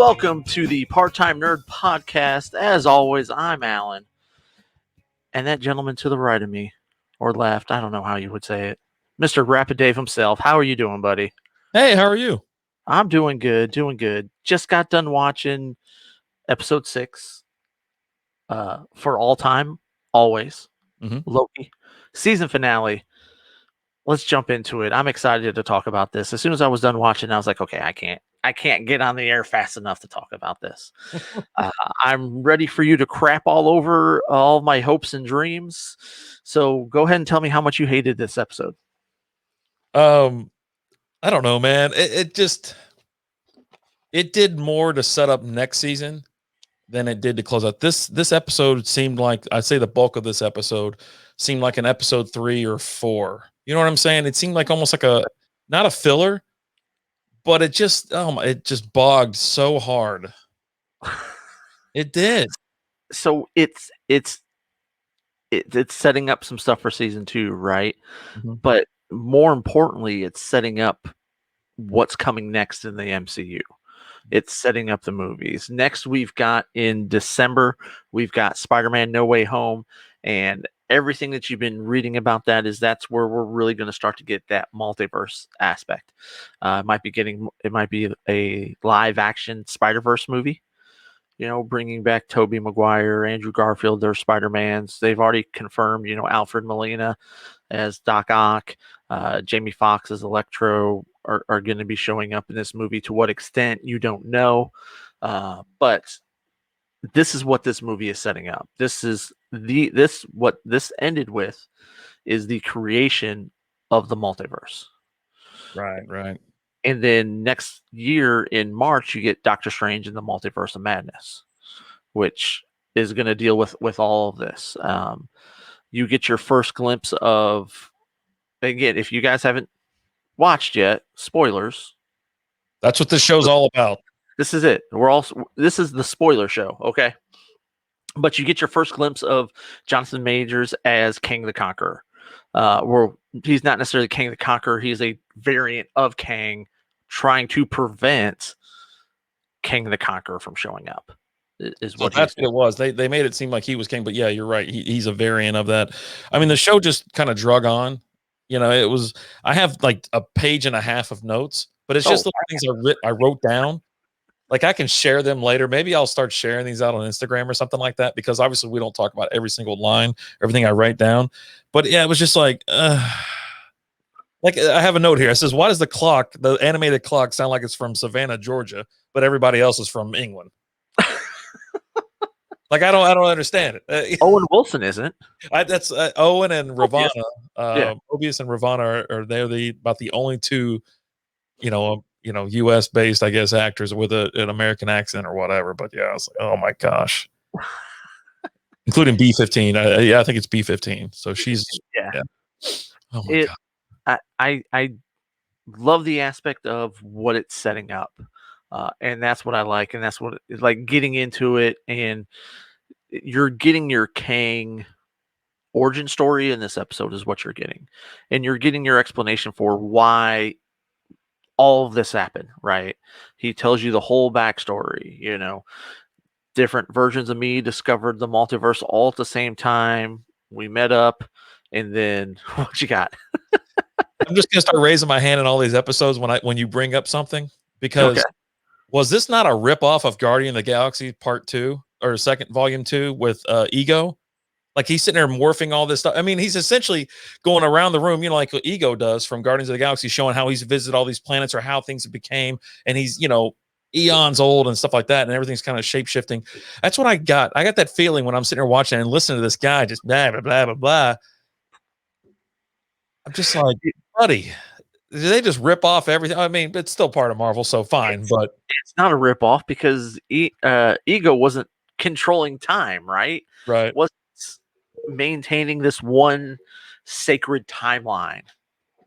welcome to the Part-Time Nerd Podcast. As always, I'm Alan. And that gentleman to the right of me, or left, I don't know how you would say it, Mr. Rapid Dave himself. How are you doing, buddy? Hey, how are you? I'm doing good, doing good. Just got done watching episode 6 for all time, always, Loki. Season finale. Let's jump into it. I'm excited to talk about this. As soon as I was done watching, I was like, okay, I can't get on the air fast enough to talk about this. I'm ready for you to crap all over all my hopes and dreams. So go ahead and tell me how much you hated this episode. I don't know, man. It did more to set up next season than it did to close out. This episode seemed like, I'd say the bulk of this episode seemed like an episode 3 or 4. You know what I'm saying? It seemed like almost like not a filler, but it just bogged so hard. It did. So it's setting up some stuff for season 2, right? Mm-hmm. But more importantly, it's setting up what's coming next in the MCU. It's setting up the movies. Next, we've got in December, we've got Spider-Man No Way Home, and everything that you've been reading about that's where we're really going to start to get that multiverse aspect. It might be a live action Spider-Verse movie. You know, bringing back Tobey Maguire, Andrew Garfield, their Spider-Mans. They've already confirmed, Alfred Molina as Doc Ock, Jamie Foxx as Electro are going to be showing up in this movie. To what extent, you don't know. But this is what this movie is setting up. What this ended with is the creation of the multiverse. Right. And then next year in March, you get Doctor Strange in the Multiverse of Madness, which is going to deal with all of this. You get your first glimpse of, again, if you guys haven't watched yet, spoilers. That's what this show's all about. This is it. This is the spoiler show, okay? But you get your first glimpse of Jonathan Majors as Kang the Conqueror. Where he's not necessarily Kang the Conqueror, he's a variant of Kang trying to prevent Kang the Conqueror from showing up. That's what it was. They made it seem like he was King, but yeah, you're right. He's a variant of that. I mean, the show just kind of drug on. I have like a page and a half of notes, but it's just the things I wrote down. Like I can share them later. Maybe I'll start sharing these out on Instagram or something like that, because obviously we don't talk about every single line, everything I write down. But yeah, it was just like I have a note here. It says, why does the animated clock sound like it's from Savannah, Georgia, but everybody else is from England? Like I don't understand it. Owen Wilson isn't. That's Owen and Ravana. Mobius and Ravana are they're about the only two, U.S. based, I guess, actors with an American accent or whatever. But yeah, I was like, oh my gosh, including B-15. I think it's B-15. So she's yeah. Oh my god. I love the aspect of what it's setting up. And that's what I like, and that's what it's like, getting into it, and you're getting your Kang origin story in this episode is what you're getting, and you're getting your explanation for why all of this happened, right? He tells you the whole backstory, different versions of me discovered the multiverse all at the same time. We met up, and then what you got? I'm just gonna start raising my hand in all these episodes when you bring up something, because was this not a ripoff of Guardian of the Galaxy Part 2 or Volume 2 with Ego? Like he's sitting there morphing all this stuff. I mean, he's essentially going around the room, like what Ego does from Guardians of the Galaxy, showing how he's visited all these planets or how things became, and he's eons old and stuff like that, and everything's kind of shape shifting. That's what I got. I got that feeling when I'm sitting there watching and listening to this guy just blah blah blah blah blah. I'm just like, buddy, did they just rip off everything? I mean, it's still part of Marvel, so fine. But it's not a rip off, because Ego wasn't controlling time, right? Right. Wasn't maintaining this one sacred timeline,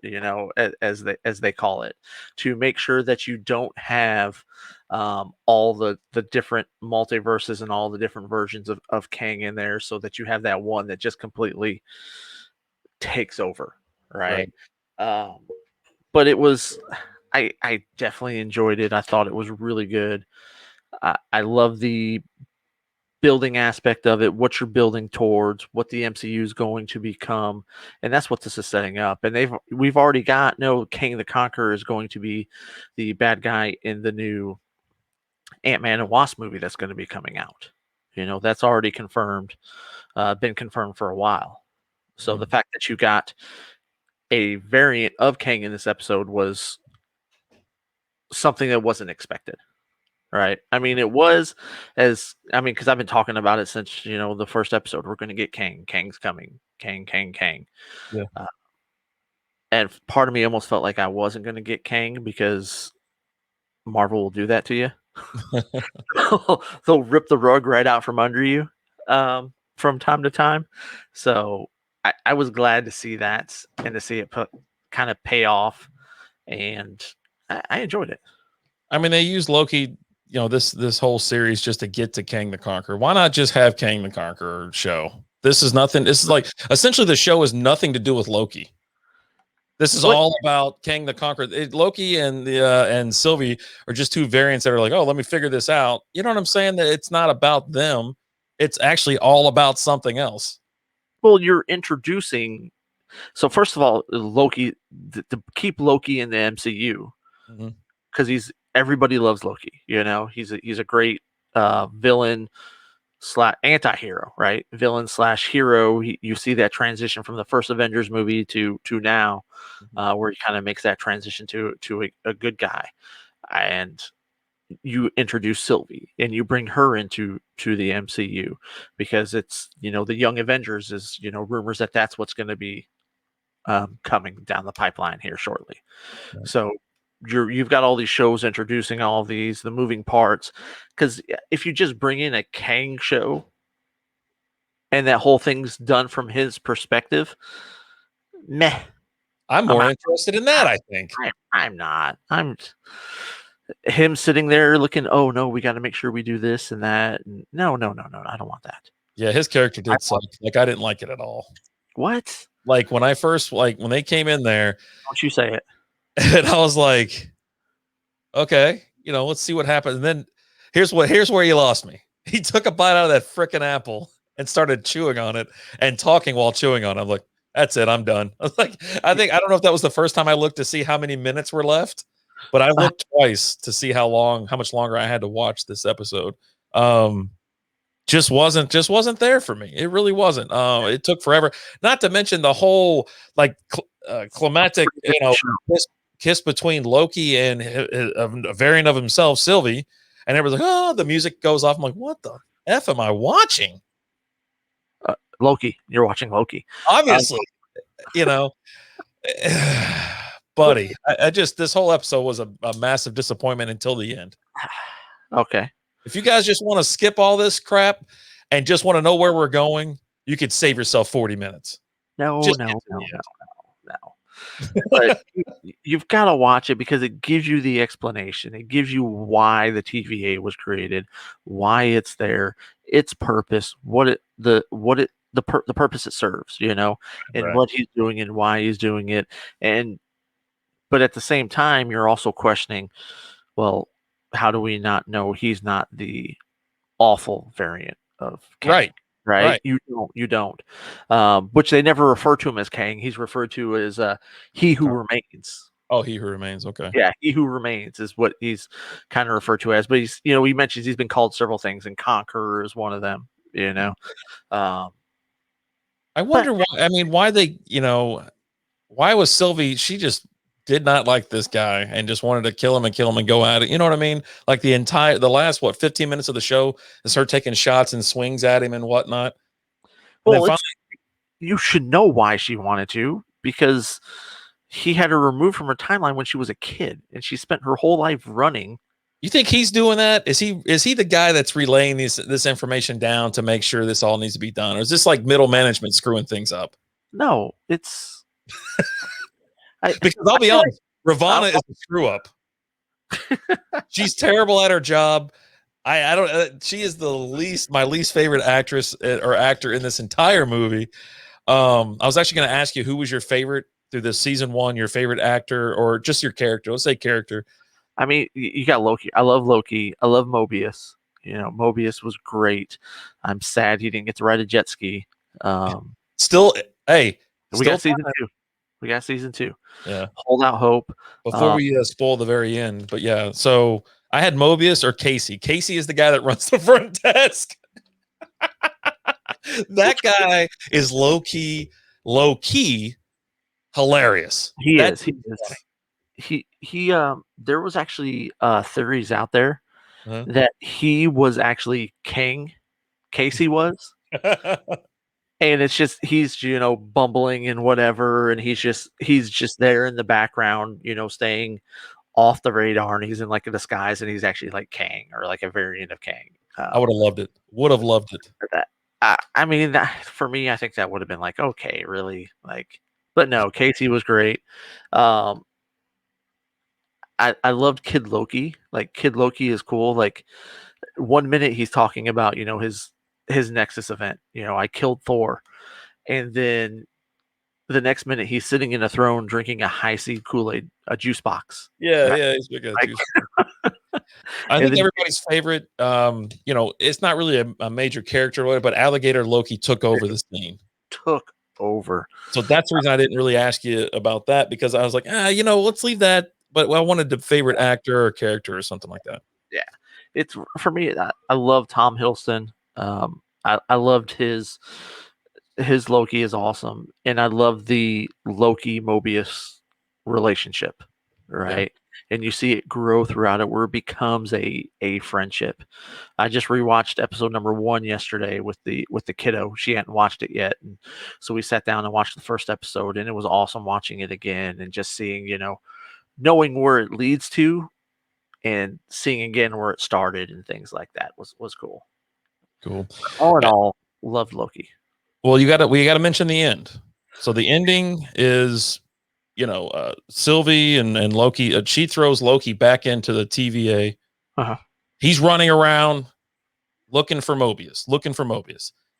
as they call it, to make sure that you don't have all the different multiverses and all the different versions of Kang in there, so that you have that one that just completely takes over, right? But it was, I definitely enjoyed it. I thought it was really good. I love the building aspect of it, what you're building towards, what the MCU is going to become, and that's what this is setting up. And we've already got Kang the Conqueror is going to be the bad guy in the new Ant-Man and Wasp movie that's going to be coming out. That's already confirmed, been confirmed for a while. So the fact that you got a variant of Kang in this episode was something that wasn't expected. Right. I mean, it was because I've been talking about it since, the first episode. We're going to get Kang. Kang's coming. Kang, Kang, Kang. Yeah. And part of me almost felt like I wasn't going to get Kang because Marvel will do that to you. They'll rip the rug right out from under you from time to time. So I was glad to see that and to see it kind of pay off. And I enjoyed it. I mean, they used Loki, this whole series just to get to Kang the Conqueror. Why not just have Kang the Conqueror show? This is nothing. This is like essentially the show has nothing to do with Loki. This is all about Kang the Conqueror. Loki and Sylvie are just two variants that are like, oh, let me figure this out. You know what I'm saying? That it's not about them. It's actually all about something else. Well, you're introducing. So first of all, Loki, to keep Loki in the MCU, because everybody loves Loki. He's a great villain / anti-hero, right? Villain / hero. You see that transition from the first Avengers movie to now, where he kind of makes that transition to a good guy, and you introduce Sylvie and you bring her into the MCU because it's the Young Avengers is rumors that that's what's going to be coming down the pipeline here shortly. Right. So you've got all these shows introducing all of the moving parts, because if you just bring in a Kang show and that whole thing's done from his perspective, meh. I'm more interested in that. I think I'm not. I'm him sitting there looking. Oh no, we got to make sure we do this and that. No, I don't want that. Yeah, his character did suck. Like I didn't like it at all. What? Like when they came in there, don't you say it? And I was like, okay, let's see what happens. And then here's where he lost me. He took a bite out of that freaking apple and started chewing on it and talking while chewing on it. I'm like, that's it. I'm done. I was like, I don't know if that was the first time I looked to see how many minutes were left, but I looked twice to see how much longer I had to watch this episode. Just wasn't there for me. It really wasn't. It took forever. Not to mention the whole climactic, kiss between Loki and a variant of himself, Sylvie, and everyone's like, "Oh!" The music goes off. I'm like, "What the f am I watching?" Loki. You're watching Loki, obviously. Buddy, I just this whole episode was a massive disappointment until the end. Okay. If you guys just want to skip all this crap and just want to know where we're going, you could save yourself 40 minutes. No. But you've got to watch it because it gives you the explanation. It gives you why the TVA was created, why it's there, its purpose, the purpose it serves, and right. What he's doing and why he's doing it. But at the same time, you're also questioning, well, how do we not know he's not the awful variant of Kang? Right. You don't. Which they never refer to him as Kang. He's referred to as he who remains. Oh, he who remains. Okay. Yeah, he who remains is what he's kind of referred to as. But he's, he mentions he's been called several things, and Conqueror is one of them. I wonder why. I mean, why they? Why was Sylvie? She just did not like this guy and just wanted to kill him and go at it. You know what I mean? Like the last 15 minutes of the show is her taking shots and swings at him and whatnot. And well, you should know why she wanted to, because he had her removed from her timeline when she was a kid and she spent her whole life running. You think he's doing that? Is he the guy that's relaying this information down to make sure this all needs to be done? Or is this like middle management screwing things up? No, it's because I'll be honest, Ravonna is a screw up. She's terrible at her job. I don't. She is my least favorite actress or actor in this entire movie. I was actually going to ask you who was your favorite through this season 1, your favorite actor or just your character. Let's say character I mean, you got Loki. I love Loki. I love Mobius. Mobius was great. I'm sad he didn't get to ride a jet ski. Um, Still, hey, we got still season time. 2. We got season 2. Yeah. Hold out hope. Before we spoil the very end, but yeah. So I had Mobius or Casey. Casey is the guy that runs the front desk. That guy is low key hilarious. He That is. He dude's funny. is. He there was actually theories out there Uh-huh. that he was actually King. Casey was. And it's just he's bumbling and whatever, and he's just there in the background, staying off the radar, and he's in like a disguise, and he's actually like Kang or like a variant of Kang. I would have loved it. Would have loved it. For that. I mean, for me, I think that would have been like, okay, really, like, but no, Casey was great. Um, I loved Kid Loki. Like Kid Loki is cool. Like 1 minute he's talking about his Nexus event. I killed Thor, and then the next minute he's sitting in a throne drinking a high C Kool-Aid, a juice box. Yeah, Right? yeah, he's big Like, juice. I and think then everybody's favorite, it's not really a major character, but Alligator Loki took over the scene. took over. So that's the reason I didn't really ask you about that because I was like, let's leave that. But I wanted the favorite actor or character or something like that. Yeah, it's for me. I love Tom Hiddleston. I loved his Loki is awesome, and I love the Loki Mobius relationship, Yeah. right? And you see it grow throughout it, where it becomes a friendship. I just rewatched episode number 1 yesterday with the kiddo. She hadn't watched it yet, and so we sat down and watched the first episode, and it was awesome watching it again and just seeing, knowing where it leads to, and seeing again where it started and things like that was cool. Cool. All in all, loved Loki. Well, we gotta mention the end. So the ending is, Sylvie and Loki. She throws Loki back into the TVA. Uh-huh. He's running around looking for Mobius.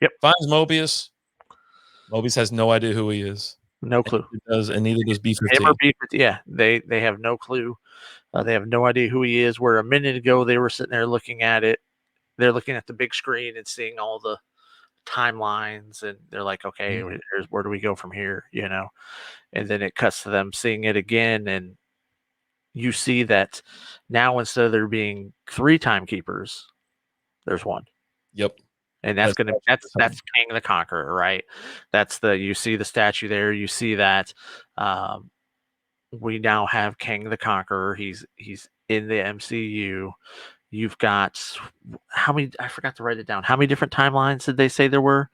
Yep. Finds Mobius. Mobius has no idea who he is. No clue. And neither does Him or B-15. B-15, yeah, they have no clue. They have no idea who he is. Where a minute ago they were sitting there looking at it. They're looking at the big screen and seeing all the timelines, and they're like, okay, where do we go from here? And then it cuts to them seeing it again, and you see that now instead of there being 3 timekeepers, there's 1. Yep. And that's King the Conqueror, right? You see the statue there. You see that we now have King the Conqueror. He's in the MCU. You've got how many? I forgot to write it down. How many different timelines did they say there were?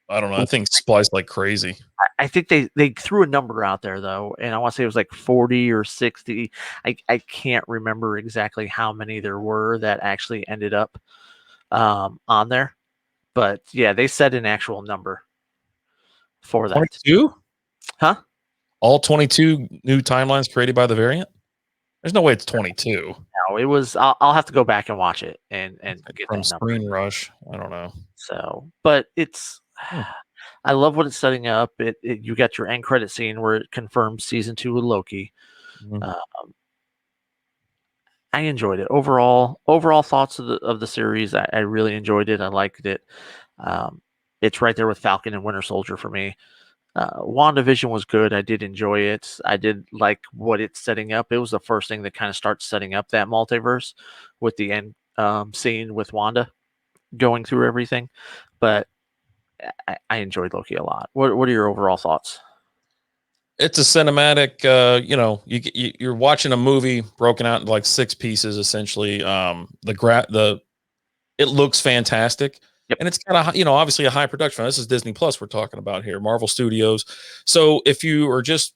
I don't know. I think spliced like crazy. I think they threw a number out there though, and I want to say it was like 40 or 60. I can't remember exactly how many there were that actually ended up on there, but yeah, they said an actual number for that. 22? Huh? All 22 new timelines created by the variant? There's no way it's 22. No, it was. I'll have to go back and watch it and get From that number. Screen Rush. I don't know. So, but it's. I love what it's setting up. You got your end credit scene where it confirms season 2 with Loki. Mhm. I enjoyed it overall. Overall thoughts of the series, I really enjoyed it. I liked it. It's right there with Falcon and Winter Soldier for me. WandaVision was good. I did enjoy it. I did like what it's setting up. It was the first thing that kind of starts setting up that multiverse with the end scene with Wanda going through everything. But I enjoyed Loki a lot. What are your overall thoughts? It's a cinematic, you're watching a movie broken out into like 6 pieces essentially. It looks fantastic. Yep. And it's kind of, obviously a high production. This is Disney Plus we're talking about here, Marvel Studios. So if you are just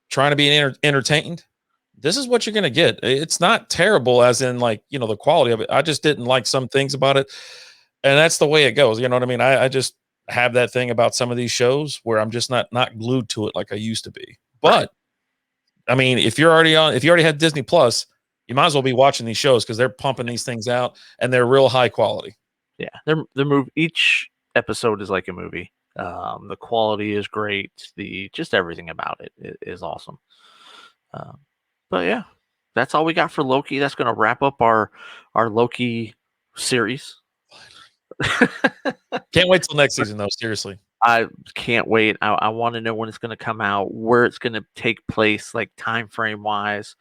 trying to be entertained, this is what you're going to get. It's not terrible as in like, the quality of it. I just didn't like some things about it. And that's the way it goes. You know what I mean? I just have that thing about some of these shows where I'm just not glued to it like I used to be. But I mean, if you already had Disney Plus, you might as well be watching these shows because they're pumping these things out and they're real high quality. Yeah, each episode is like a movie. The quality is great. Just everything about it is awesome. But yeah, That's all we got for Loki. That's going to wrap up our Loki series. Can't wait till next season, though. Seriously. I can't wait. I want to know when it's going to come out, where it's going to take place, like time frame wise,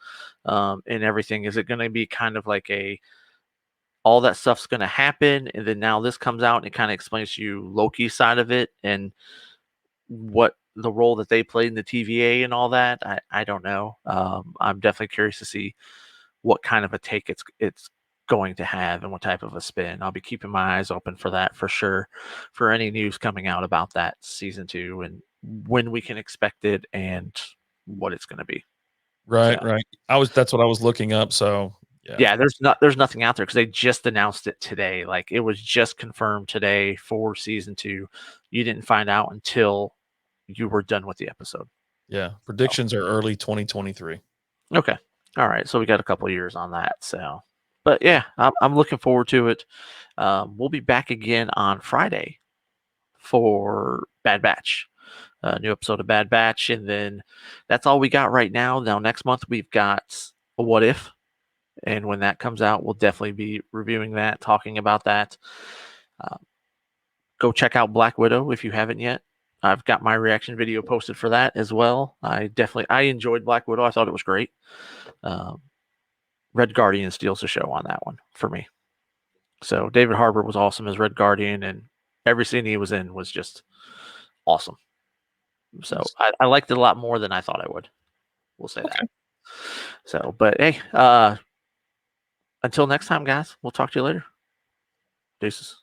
and everything. Is it going to be kind of like all that stuff's going to happen, and then now this comes out and it kind of explains to you Loki's side of it and what the role that they played in the TVA and all that. I don't know. I'm definitely curious to see what kind of a take it's going to have and what type of a spin. I'll be keeping my eyes open for that for sure, for any news coming out about that season 2 and when we can expect it and what it's going to be. Right, So, right. That's what I was looking up. So yeah. yeah, there's nothing out there because they just announced it today. Like it was just confirmed today for season 2. You didn't find out until you were done with the episode. Yeah. Predictions are early 2023. Okay. All right. So we got a couple of years on that. So, but yeah, I'm looking forward to it. We'll be back again on Friday for Bad Batch, a new episode of Bad Batch. And then that's all we got right now. Now, next month, we've got a What If. And when that comes out, we'll definitely be reviewing that, talking about that. Go check out Black Widow if you haven't yet. I've got my reaction video posted for that as well. I enjoyed Black Widow. I thought it was great. Red Guardian steals the show on that one for me. So David Harbour was awesome as Red Guardian, and every scene he was in was just awesome. So I liked it a lot more than I thought I would. We'll say that. So, but hey, until next time, guys, we'll talk to you later. Deuces.